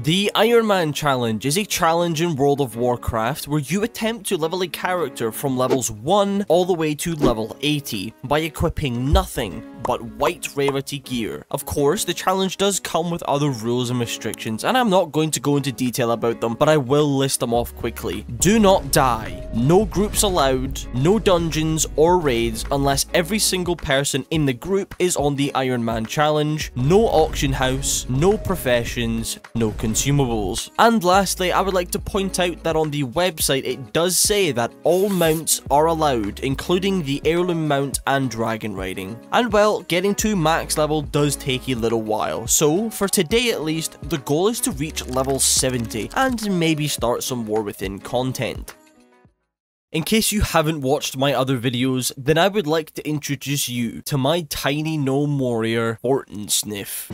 The Iron Man Challenge is a challenge in World of Warcraft where you attempt to level a character from levels 1 all the way to level 80 by equipping nothing but white rarity gear. Of course, the challenge does come with other rules and restrictions, and I'm not going to go into detail about them, but I will list them off quickly. Do not die. No groups allowed, no dungeons or raids unless every single person in the group is on the Iron Man Challenge, no auction house, no professions, no consumables. And lastly, I would like to point out that on the website it does say that all mounts are allowed, including the heirloom mount and dragon riding. And well, getting to max level does take a little while, so for today at least, the goal is to reach level 70 and maybe start some War Within content. In case you haven't watched my other videos, then I would like to introduce you to my tiny gnome warrior, Fortinsniff.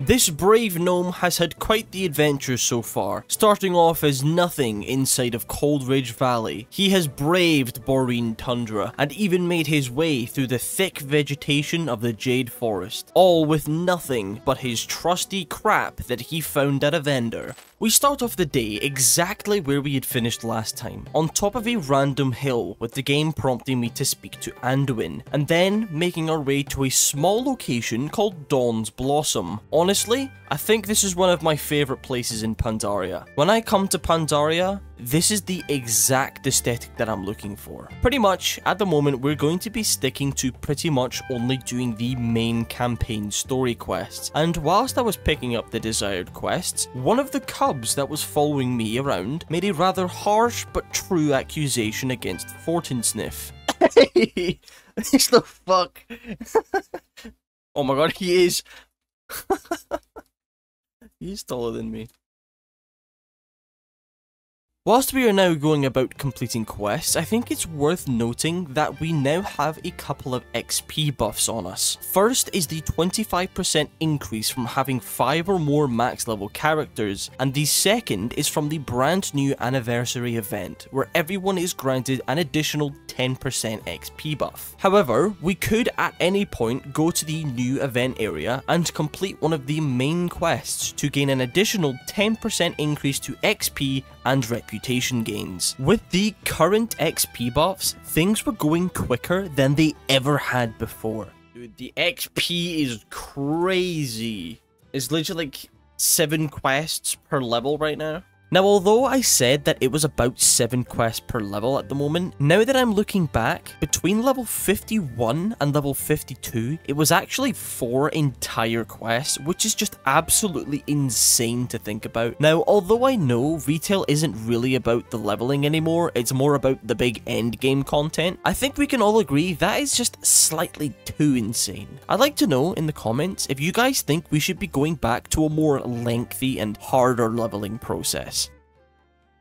This brave gnome has had quite the adventure so far, starting off as nothing inside of Coldridge Valley. He has braved Boreen Tundra, and even made his way through the thick vegetation of the Jade Forest, all with nothing but his trusty crap that he found at a vendor. We start off the day exactly where we had finished last time, on top of a random hill with the game prompting me to speak to Anduin, and then making our way to a small location called Dawn's Blossom. Honestly, I think this is one of my favourite places in Pandaria. When I come to Pandaria, this is the exact aesthetic that I'm looking for. Pretty much, at the moment, we're going to be sticking to pretty much only doing the main campaign story quests. And whilst I was picking up the desired quests, one of the cubs that was following me around made a rather harsh but true accusation against Fortinsniff. Hey, what the fuck? Oh my god, he is... He's taller than me. Whilst we are now going about completing quests, I think it's worth noting that we now have a couple of XP buffs on us. First is the 25% increase from having 5 or more max level characters, and the second is from the brand new anniversary event, where everyone is granted an additional 10% XP buff. However, we could at any point go to the new event area and complete one of the main quests to gain an additional 10% increase to XP and reputation gains. With the current XP buffs, things were going quicker than they ever had before. Dude, the XP is crazy. It's literally like 7 quests per level right now. Now, although I said that it was about 7 quests per level at the moment, now that I'm looking back, between level 51 and level 52, it was actually 4 entire quests, which is just absolutely insane to think about. Now, although I know retail isn't really about the leveling anymore, it's more about the big end game content, I think we can all agree that is just slightly too insane. I'd like to know in the comments if you guys think we should be going back to a more lengthy and harder leveling process.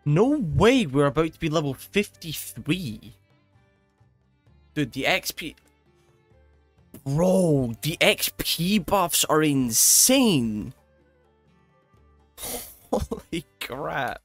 No way we're about to be level 53. Dude, the XP... Bro, the XP buffs are insane. Holy crap.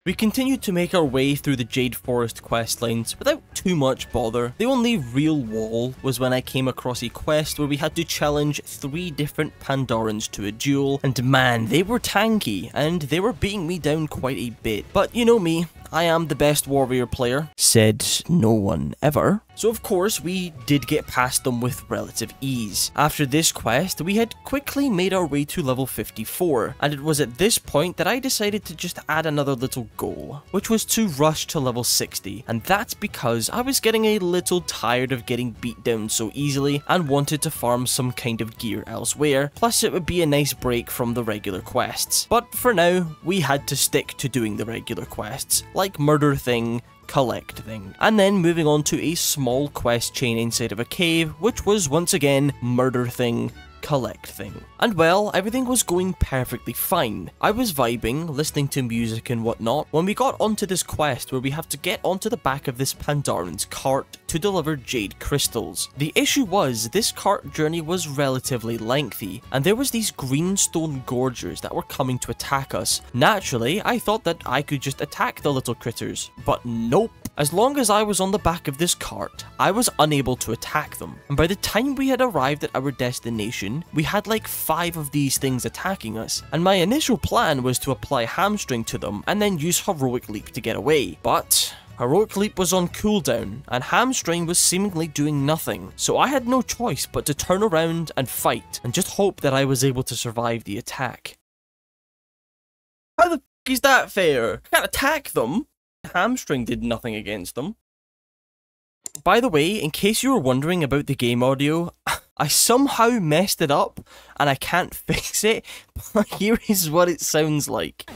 We continued to make our way through the Jade Forest questlines without too much bother. The only real wall was when I came across a quest where we had to challenge 3 different Pandorans to a duel, and man, they were tanky, and they were beating me down quite a bit. But you know me, I am the best warrior player. Said no one ever. So of course, we did get past them with relative ease. After this quest, we had quickly made our way to level 54, and it was at this point that I decided to just add another little goal, which was to rush to level 60, and that's because I was getting a little tired of getting beat down so easily and wanted to farm some kind of gear elsewhere, plus it would be a nice break from the regular quests. But for now, we had to stick to doing the regular quests, like Murder Thing, Collect Thing, and then moving on to a small quest chain inside of a cave, which was once again Murder Thing, Collect Thing. And well, everything was going perfectly fine. I was vibing, listening to music and whatnot, when we got onto this quest where we have to get onto the back of this Pandaran's cart to deliver jade crystals. The issue was, this cart journey was relatively lengthy, and there was these greenstone gorgers that were coming to attack us. Naturally, I thought that I could just attack the little critters, but nope. As long as I was on the back of this cart, I was unable to attack them. And by the time we had arrived at our destination, we had like 5 of these things attacking us. And my initial plan was to apply Hamstring to them and then use Heroic Leap to get away. But Heroic Leap was on cooldown, and Hamstring was seemingly doing nothing, so I had no choice but to turn around and fight, and just hope that I was able to survive the attack. How the f*** is that fair? I can't attack them! Hamstring did nothing against them. By the way, in case you were wondering about the game audio, I somehow messed it up, and I can't fix it, but here is what it sounds like.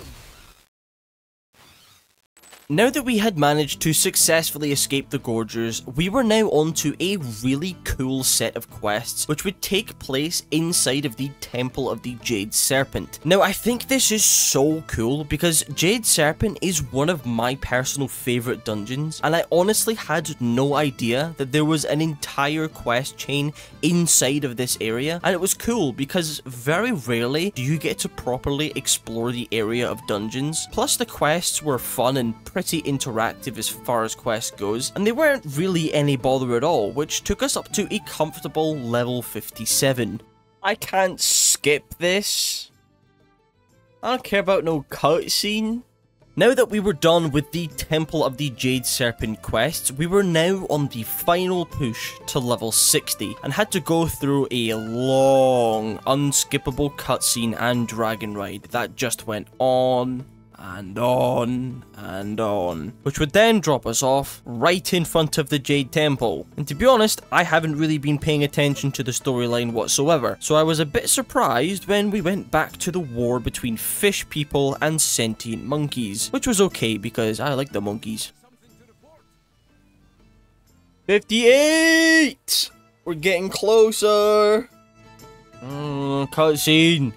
Now that we had managed to successfully escape the Gorgers, we were now on to a really cool set of quests which would take place inside of the Temple of the Jade Serpent. Now I think this is so cool because Jade Serpent is one of my personal favourite dungeons, and I honestly had no idea that there was an entire quest chain inside of this area, and it was cool because very rarely do you get to properly explore the area of dungeons. Plus the quests were fun and pretty interactive as far as quest goes, and they weren't really any bother at all, which took us up to a comfortable level 57. I can't skip this. I don't care about no cutscene. Now that we were done with the Temple of the Jade Serpent quests, we were now on the final push to level 60, and had to go through a long, unskippable cutscene and dragon ride that just went on and on and on, which would then drop us off right in front of the Jade Temple. And to be honest, I haven't really been paying attention to the storyline whatsoever, so I was a bit surprised when we went back to the war between fish people and sentient monkeys, which was okay because I like the monkeys. 58! We're getting closer! Cutscene.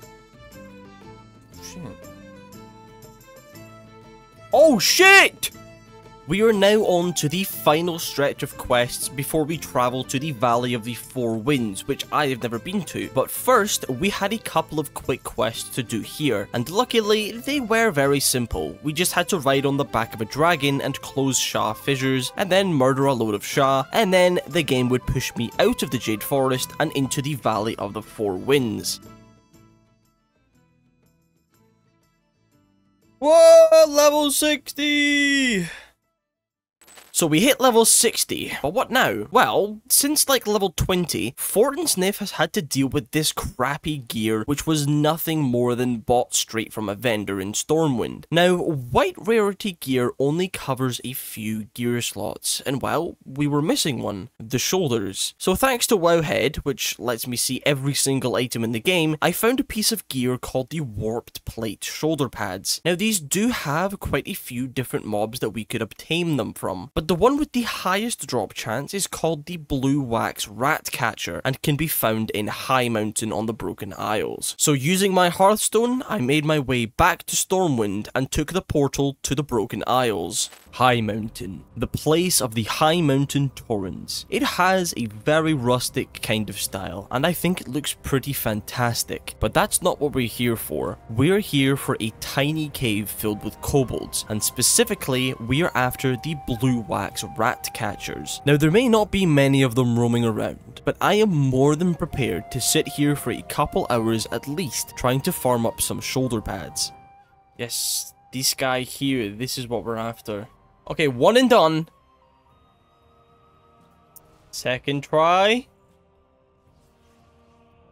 Oh shit! We are now on to the final stretch of quests before we travel to the Valley of the Four Winds, which I have never been to. But first, we had a couple of quick quests to do here, and luckily, they were very simple. We just had to ride on the back of a dragon and close Sha fissures, and then murder a load of Sha, and then the game would push me out of the Jade Forest and into the Valley of the Four Winds. Whoa, level 60! So we hit level 60, but what now? Well, since like level 20, Fort and Sniff has had to deal with this crappy gear, which was nothing more than bought straight from a vendor in Stormwind. Now, white rarity gear only covers a few gear slots, and well, we were missing one, the shoulders. So thanks to Wowhead, which lets me see every single item in the game, I found a piece of gear called the Warped Plate shoulder pads. Now these do have quite a few different mobs that we could obtain them from, but the one with the highest drop chance is called the Blue Wax Ratcatcher and can be found in Highmountain on the Broken Isles. So using my Hearthstone, I made my way back to Stormwind and took the portal to the Broken Isles. Highmountain, the place of the Highmountain Torrents. It has a very rustic kind of style, and I think it looks pretty fantastic. But that's not what we're here for. We're here for a tiny cave filled with kobolds, and specifically, we're after the Blue Wax Ratcatchers. Now, there may not be many of them roaming around, but I am more than prepared to sit here for a couple hours at least, trying to farm up some shoulder pads. Yes, this guy here, this is what we're after. Okay, one and done. Second try.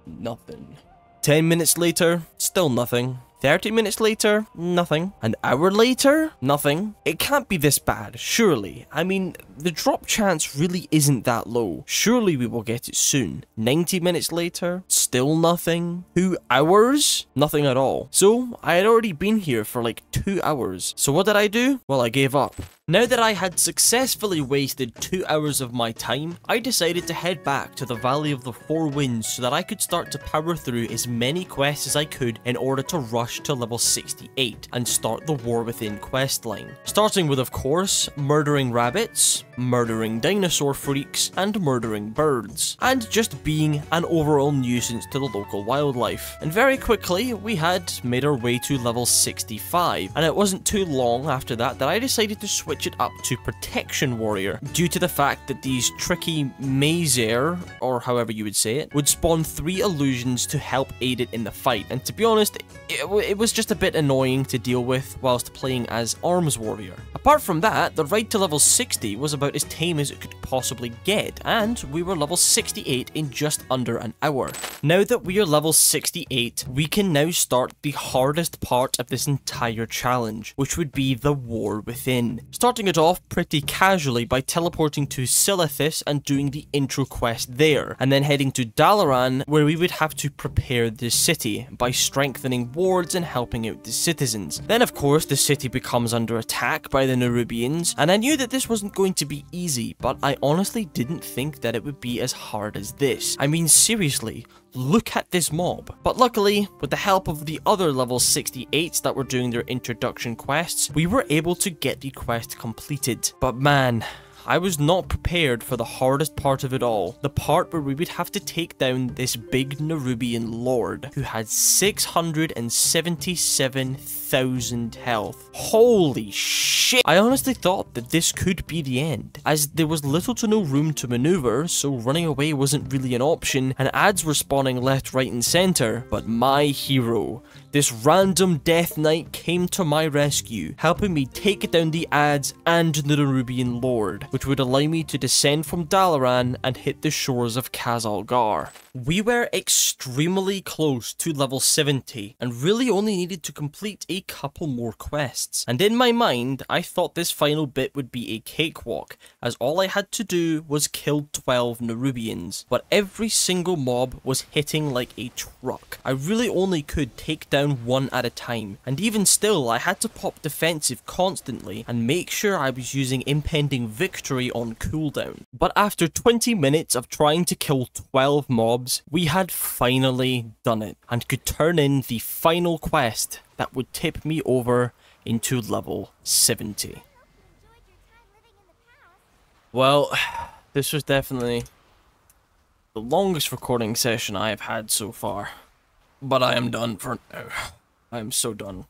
Nothing. 10 minutes later, still nothing. 30 minutes later, nothing. An hour later, nothing. It can't be this bad, surely. I mean, the drop chance really isn't that low. Surely we will get it soon. 90 minutes later, still nothing. 2 hours? Nothing at all. So, I had already been here for like 2 hours. So what did I do? Well, I gave up. Now that I had successfully wasted 2 hours of my time, I decided to head back to the Valley of the Four Winds so that I could start to power through as many quests as I could in order to rush to level 68 and start the War Within questline. Starting with, of course, murdering rabbits, murdering dinosaur freaks, and murdering birds, and just being an overall nuisance to the local wildlife. And very quickly, we had made our way to level 65, and it wasn't too long after that I decided to switch it up to Protection Warrior, due to the fact that these tricky Mazer, or however you would say it, would spawn 3 illusions to help aid it in the fight, and to be honest, it was just a bit annoying to deal with whilst playing as Arms Warrior. Apart from that, the ride to level 60 was about as tame as it could possibly get, and we were level 68 in just under an hour. Now that we are level 68, we can now start the hardest part of this entire challenge, which would be the War Within. Starting it off pretty casually by teleporting to Silithus and doing the intro quest there, and then heading to Dalaran, where we would have to prepare the city by strengthening wards and helping out the citizens. Then of course the city becomes under attack by the Nerubians, and I knew that this wasn't going to be easy, but I honestly didn't think that it would be as hard as this. I mean, seriously, look at this mob. But luckily, with the help of the other level 68s that were doing their introduction quests, we were able to get the quest completed. But man, I was not prepared for the hardest part of it all, the part where we would have to take down this big Nerubian lord who had 677,000 health. Holy shit! I honestly thought that this could be the end, as there was little to no room to maneuver, so running away wasn't really an option, and adds were spawning left, right and centre. But my hero, this random Death Knight, came to my rescue, helping me take down the adds and the Nerubian lord, which would allow me to descend from Dalaran and hit the shores of Khazalgar. We were extremely close to level 70, and really only needed to complete a couple more quests. And in my mind, I thought this final bit would be a cakewalk, as all I had to do was kill 12 Nerubians. But every single mob was hitting like a truck. I really only could take down one at a time, and even still, I had to pop defensive constantly and make sure I was using Impending Victory on cooldown. But after 20 minutes of trying to kill 12 mobs, we had finally done it, and could turn in the final quest that would tip me over into level 70. Well, this was definitely the longest recording session I have had so far, but I am done for now. I am so done.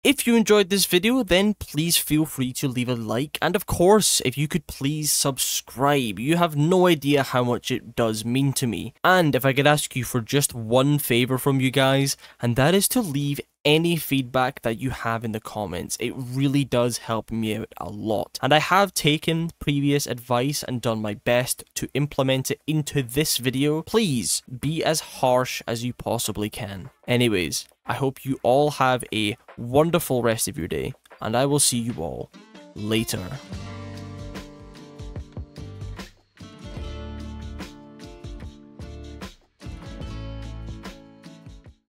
If you enjoyed this video, then please feel free to leave a like, and of course, if you could please subscribe. You have no idea how much it does mean to me. And if I could ask you for just one favour from you guys, and that is to leave any feedback that you have in the comments. It really does help me out a lot. And I have taken previous advice and done my best to implement it into this video. Please be as harsh as you possibly can. Anyways, I hope you all have a wonderful rest of your day, and I will see you all later.